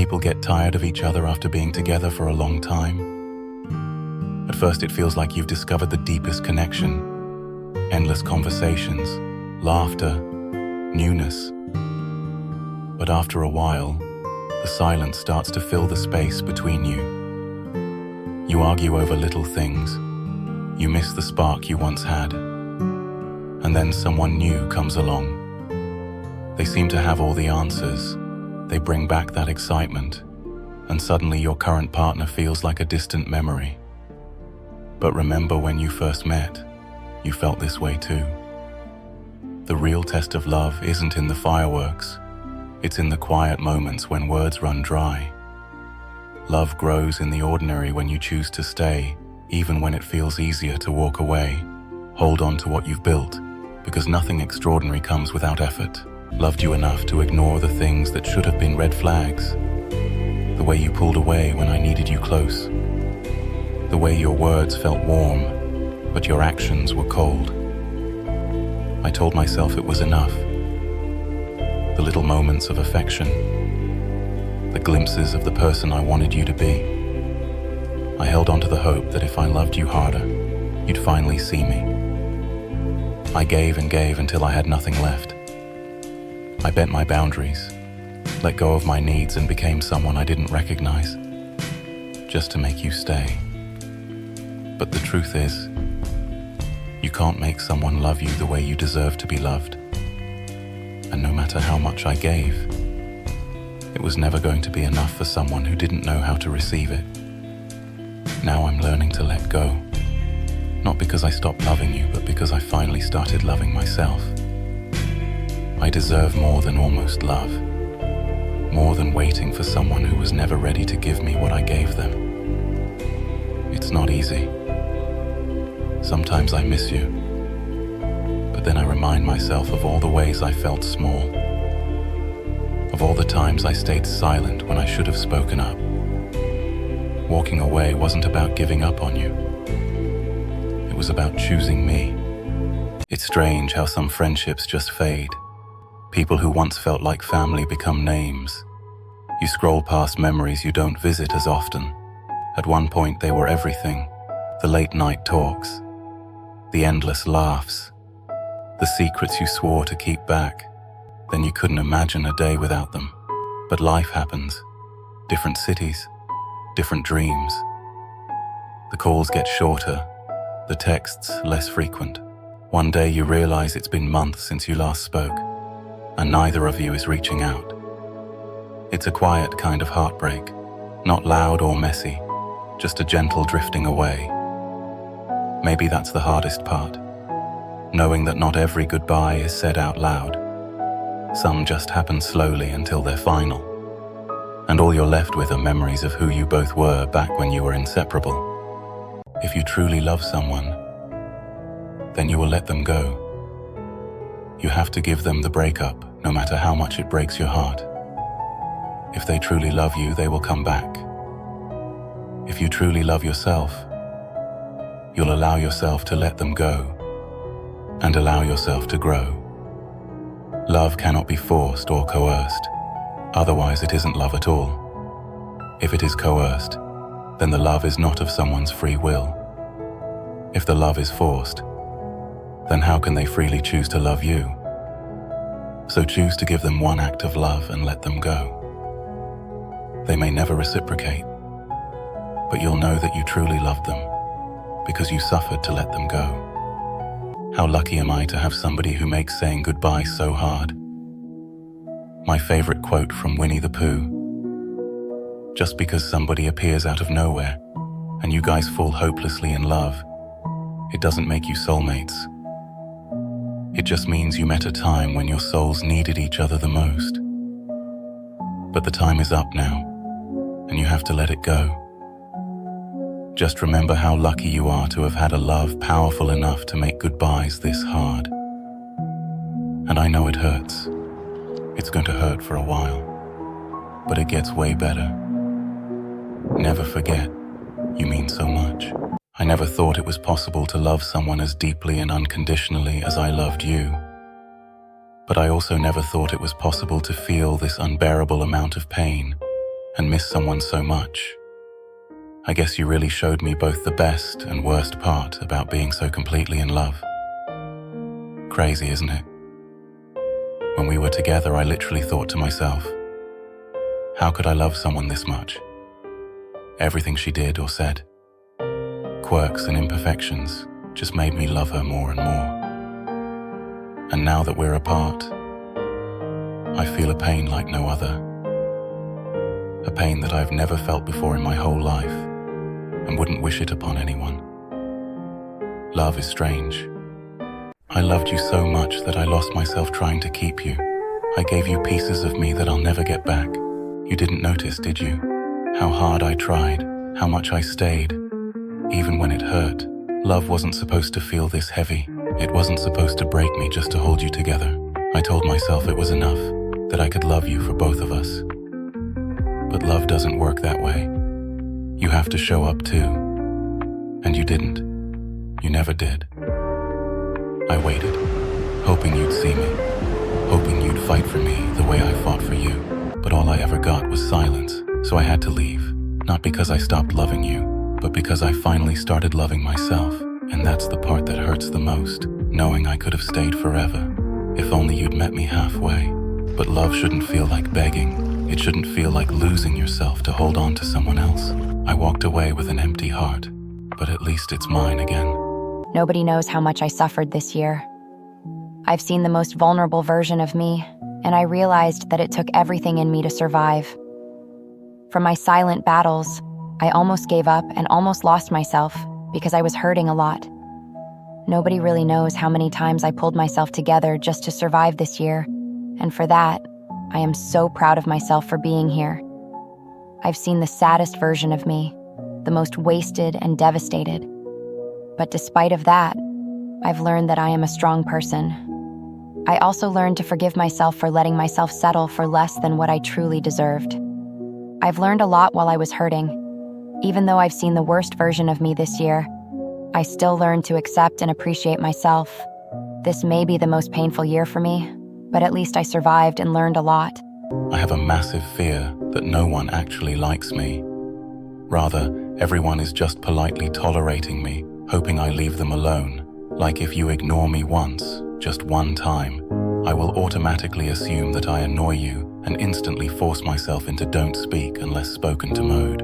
people get tired of each other after being together for a long time? At first it feels like you've discovered the deepest connection, endless conversations, laughter, newness. But after a while, the silence starts to fill the space between you. You argue over little things. You miss the spark you once had. And then someone new comes along. They seem to have all the answers. They bring back that excitement, and suddenly your current partner feels like a distant memory. But remember when you first met, you felt this way too. The real test of love isn't in the fireworks. It's in the quiet moments when words run dry. Love grows in the ordinary when you choose to stay, even when it feels easier to walk away. Hold on to what you've built, because nothing extraordinary comes without effort. Loved you enough to ignore the things that should have been red flags. The way you pulled away when I needed you close. The way your words felt warm, but your actions were cold. I told myself it was enough. The little moments of affection, the glimpses of the person I wanted you to be. I held on to the hope that if I loved you harder, you'd finally see me. I gave and gave until I had nothing left. I bent my boundaries, let go of my needs, and became someone I didn't recognize, just to make you stay. But the truth is, you can't make someone love you the way you deserve to be loved. And no matter how much I gave, it was never going to be enough for someone who didn't know how to receive it. Now I'm learning to let go, not because I stopped loving you, but because I finally started loving myself. I deserve more than almost love, more than waiting for someone who was never ready to give me what I gave them. It's not easy. Sometimes I miss you, but then I remind myself of all the ways I felt small, of all the times I stayed silent when I should have spoken up. Walking away wasn't about giving up on you. It was about choosing me. It's strange how some friendships just fade. People who once felt like family become names. You scroll past memories you don't visit as often. At one point they were everything. The late night talks, the endless laughs, the secrets you swore to keep back. Then you couldn't imagine a day without them. But life happens. Different cities, different dreams. The calls get shorter, the texts less frequent. One day you realize it's been months since you last spoke, and neither of you is reaching out. It's a quiet kind of heartbreak, not loud or messy, just a gentle drifting away. Maybe that's the hardest part, knowing that not every goodbye is said out loud. Some just happen slowly until they're final, and all you're left with are memories of who you both were back when you were inseparable. If you truly love someone, then you will let them go. You have to give them the breakup, no matter how much it breaks your heart. If they truly love you, they will come back. If you truly love yourself, you'll allow yourself to let them go and allow yourself to grow. Love cannot be forced or coerced, otherwise it isn't love at all. If it is coerced, then the love is not of someone's free will. If the love is forced, then how can they freely choose to love you? So choose to give them one act of love and let them go. They may never reciprocate, but you'll know that you truly loved them because you suffered to let them go. How lucky am I to have somebody who makes saying goodbye so hard? My favorite quote from Winnie the Pooh. Just because somebody appears out of nowhere and you guys fall hopelessly in love, it doesn't make you soulmates. It just means you met a time when your souls needed each other the most. But the time is up now, and you have to let it go. Just remember how lucky you are to have had a love powerful enough to make goodbyes this hard. And I know it hurts. It's going to hurt for a while, but it gets way better. Never forget, you mean so much. I never thought it was possible to love someone as deeply and unconditionally as I loved you. But I also never thought it was possible to feel this unbearable amount of pain and miss someone so much. I guess you really showed me both the best and worst part about being so completely in love. Crazy, isn't it? When we were together, I literally thought to myself, how could I love someone this much? Everything she did or said, quirks and imperfections, just made me love her more and more. And now that we're apart, I feel a pain like no other. A pain that I've never felt before in my whole life, and wouldn't wish it upon anyone. Love is strange. I loved you so much that I lost myself trying to keep you. I gave you pieces of me that I'll never get back. You didn't notice, did you? How hard I tried, how much I stayed, even when it hurt. Love wasn't supposed to feel this heavy. It wasn't supposed to break me just to hold you together. I told myself it was enough, that I could love you for both of us. But love doesn't work that way. You have to show up too. And you didn't. You never did. I waited, hoping you'd see me, hoping you'd fight for me the way I fought for you. But all I ever got was silence, so I had to leave. Not because I stopped loving you, but because I finally started loving myself. And that's the part that hurts the most, knowing I could have stayed forever, if only you'd met me halfway. But love shouldn't feel like begging. It shouldn't feel like losing yourself to hold on to someone else. I walked away with an empty heart, but at least it's mine again. Nobody knows how much I suffered this year. I've seen the most vulnerable version of me, and I realized that it took everything in me to survive. From my silent battles, I almost gave up and almost lost myself because I was hurting a lot. Nobody really knows how many times I pulled myself together just to survive this year, and for that, I am so proud of myself for being here. I've seen the saddest version of me, the most wasted and devastated. But despite of that, I've learned that I am a strong person. I also learned to forgive myself for letting myself settle for less than what I truly deserved. I've learned a lot while I was hurting. Even though I've seen the worst version of me this year, I still learned to accept and appreciate myself. This may be the most painful year for me, but at least I survived and learned a lot. I have a massive fear that no one actually likes me. Rather, everyone is just politely tolerating me, hoping I leave them alone. Like if you ignore me once, just one time, I will automatically assume that I annoy you and instantly force myself into don't speak unless spoken to mode.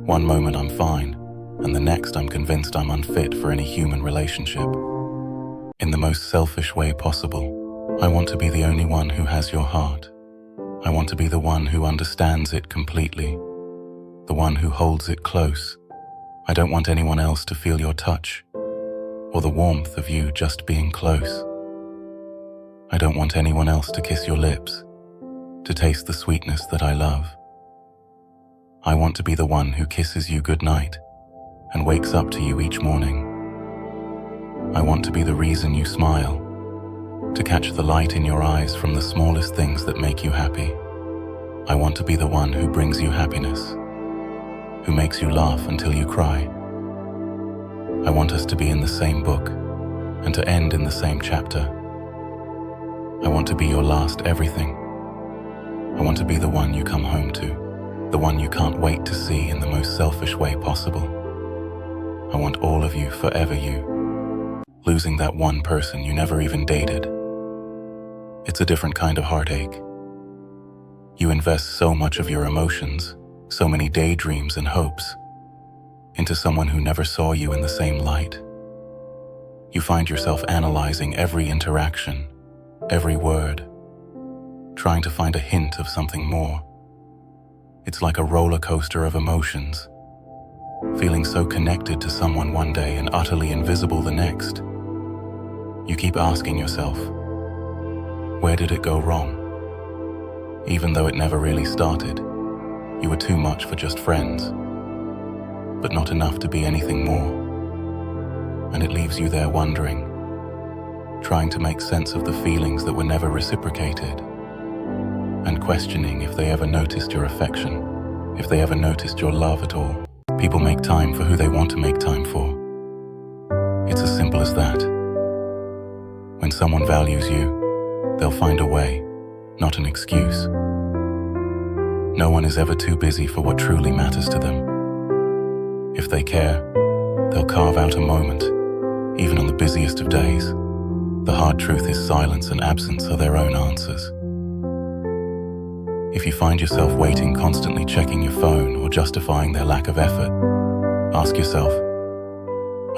One moment I'm fine, and the next I'm convinced I'm unfit for any human relationship. In the most selfish way possible, I want to be the only one who has your heart. I want to be the one who understands it completely, the one who holds it close. I don't want anyone else to feel your touch, or the warmth of you just being close. I don't want anyone else to kiss your lips, to taste the sweetness that I love. I want to be the one who kisses you goodnight and wakes up to you each morning. I want to be the reason you smile, to catch the light in your eyes from the smallest things that make you happy. I want to be the one who brings you happiness, who makes you laugh until you cry. I want us to be in the same book and to end in the same chapter. I want to be your last everything. I want to be the one you come home to, the one you can't wait to see in the most selfish way possible. I want all of you, forever you. Losing that one person you never even dated. It's a different kind of heartache. You invest so much of your emotions, so many daydreams and hopes, into someone who never saw you in the same light. You find yourself analyzing every interaction, every word, trying to find a hint of something more. It's like a roller coaster of emotions, feeling so connected to someone one day and utterly invisible the next. You keep asking yourself, where did it go wrong? Even though it never really started, you were too much for just friends, but not enough to be anything more. And it leaves you there wondering, trying to make sense of the feelings that were never reciprocated, and questioning if they ever noticed your affection, if they ever noticed your love at all. People make time for who they want to make time for. It's as simple as that. When someone values you, they'll find a way, not an excuse. No one is ever too busy for what truly matters to them. If they care, they'll carve out a moment, even on the busiest of days. The hard truth is silence and absence are their own answers. If you find yourself waiting, constantly checking your phone or justifying their lack of effort, ask yourself,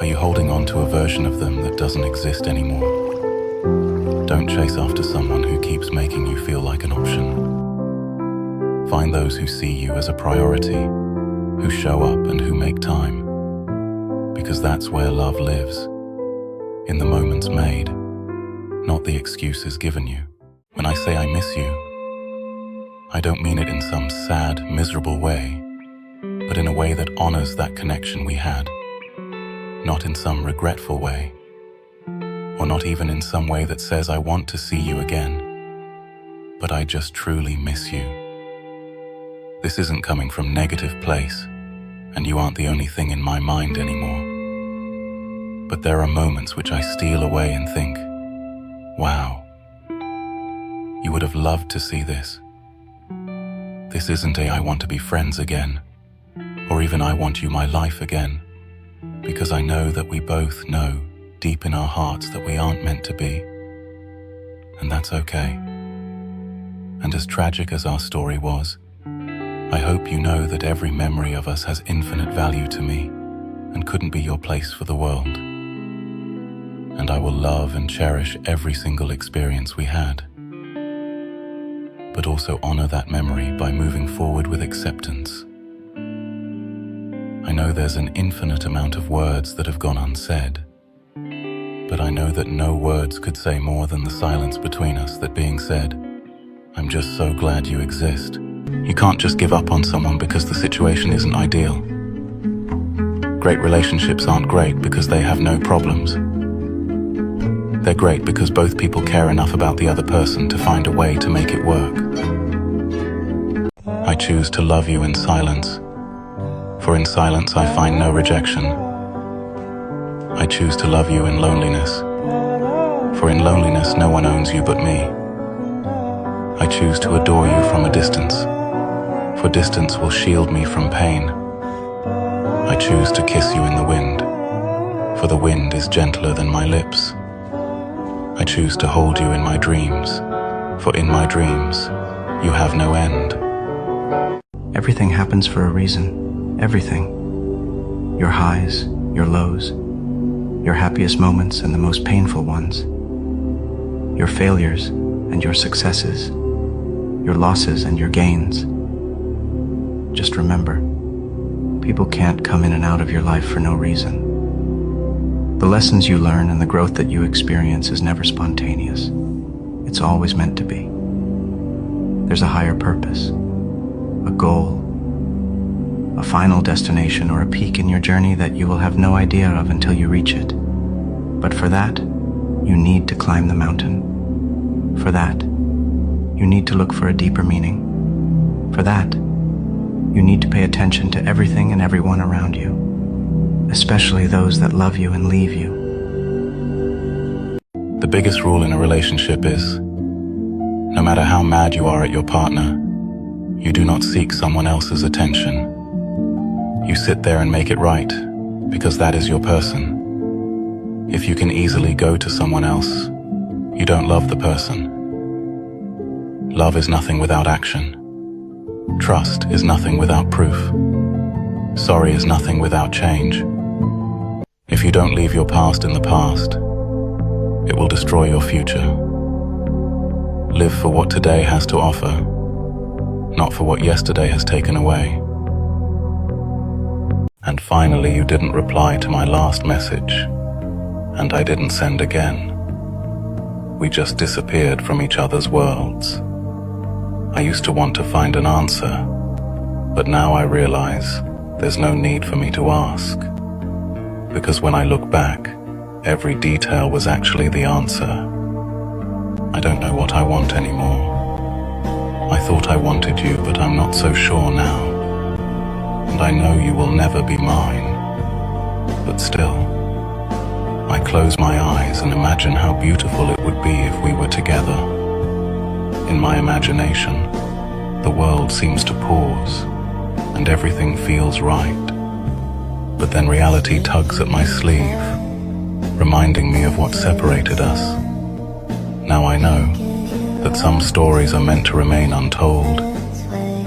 are you holding on to a version of them that doesn't exist anymore? Don't chase after someone who keeps making you feel like an option. Find those who see you as a priority, who show up and who make time. Because that's where love lives, in the moments made, not the excuses given you. When I say I miss you, I don't mean it in some sad, miserable way, but in a way that honors that connection we had. Not in some regretful way, or not even in some way that says I want to see you again, but I just truly miss you. This isn't coming from negative place, and you aren't the only thing in my mind anymore. But there are moments which I steal away and think, wow, you would have loved to see this. This isn't a I want to be friends again, or even I want you my life again, because I know that we both know deep in our hearts that we aren't meant to be. And that's okay. And as tragic as our story was, I hope you know that every memory of us has infinite value to me and couldn't be your place for the world. And I will love and cherish every single experience we had, but also honor that memory by moving forward with acceptance. I know there's an infinite amount of words that have gone unsaid, but I know that no words could say more than the silence between us that being said, I'm just so glad you exist. You can't just give up on someone because the situation isn't ideal. Great relationships aren't great because they have no problems. They're great because both people care enough about the other person to find a way to make it work. I choose to love you in silence, for in silence I find no rejection. I choose to love you in loneliness, for in loneliness no one owns you but me. I choose to adore you from a distance, for distance will shield me from pain. I choose to kiss you in the wind, for the wind is gentler than my lips. I choose to hold you in my dreams, for in my dreams you have no end. Everything happens for a reason. Everything. Your highs, your lows, your happiest moments and the most painful ones. Your failures and your successes, your losses and your gains. Just remember, people can't come in and out of your life for no reason. The lessons you learn and the growth that you experience is never spontaneous. It's always meant to be. There's a higher purpose, a goal, a final destination or a peak in your journey that you will have no idea of until you reach it. But for that, you need to climb the mountain. For that, you need to look for a deeper meaning. For that, you need to pay attention to everything and everyone around you, especially those that love you and leave you. The biggest rule in a relationship is, no matter how mad you are at your partner, you do not seek someone else's attention. You sit there and make it right, because that is your person. If you can easily go to someone else, you don't love the person. Love is nothing without action. Trust is nothing without proof. Sorry is nothing without change. If you don't leave your past in the past, it will destroy your future. Live for what today has to offer, not for what yesterday has taken away. And finally, you didn't reply to my last message, and I didn't send again. We just disappeared from each other's worlds. I used to want to find an answer, but now I realize there's no need for me to ask. Because when I look back, every detail was actually the answer. I don't know what I want anymore. I thought I wanted you, but I'm not so sure now. And I know you will never be mine. But still, I close my eyes and imagine how beautiful it would be if we were together. In my imagination, the world seems to pause and everything feels right. But then reality tugs at my sleeve, reminding me of what separated us. Now I know that some stories are meant to remain untold,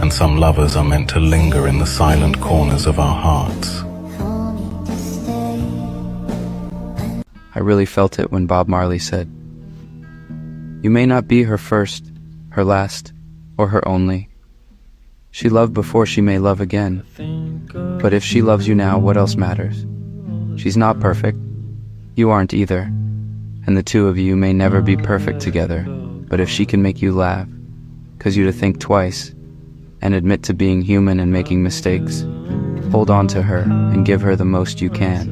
and some lovers are meant to linger in the silent corners of our hearts. I really felt it when Bob Marley said, "You may not be her first, her last, or her only. She loved before she may love again. But if she loves you now, what else matters? She's not perfect. You aren't either. And the two of you may never be perfect together. But if she can make you laugh, cause you to think twice, and admit to being human and making mistakes, hold on to her and give her the most you can.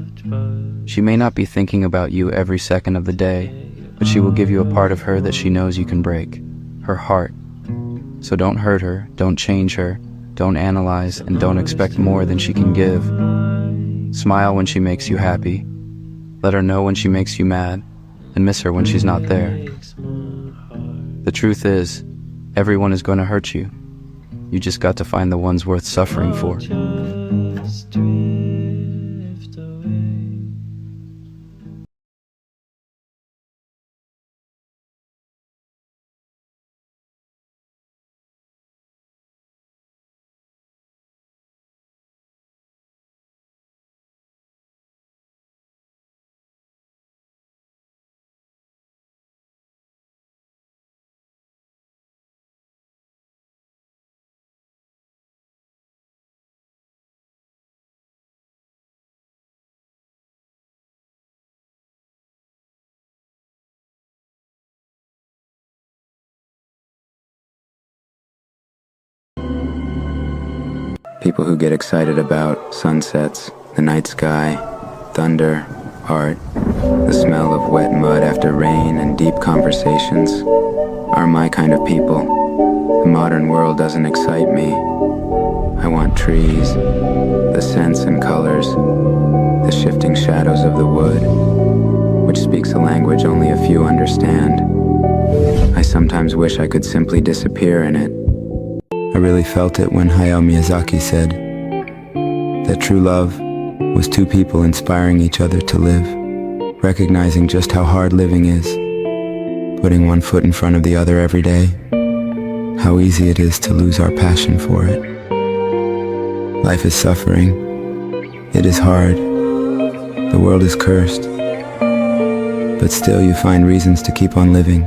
She may not be thinking about you every second of the day, but she will give you a part of her that she knows you can break, her heart. So don't hurt her, don't change her, don't analyze, and don't expect more than she can give. Smile when she makes you happy. Let her know when she makes you mad, and miss her when she's not there. The truth is, everyone is going to hurt you. You just got to find the ones worth suffering for." People who get excited about sunsets, the night sky, thunder, art, the smell of wet mud after rain, and deep conversations are my kind of people. The modern world doesn't excite me. I want trees, the scents and colors, the shifting shadows of the wood, which speaks a language only a few understand. I sometimes wish I could simply disappear in it. I really felt it when Hayao Miyazaki said that true love was two people inspiring each other to live, recognizing just how hard living is, putting one foot in front of the other every day, how easy it is to lose our passion for it. Life is suffering. It is hard. The world is cursed. But still you find reasons to keep on living.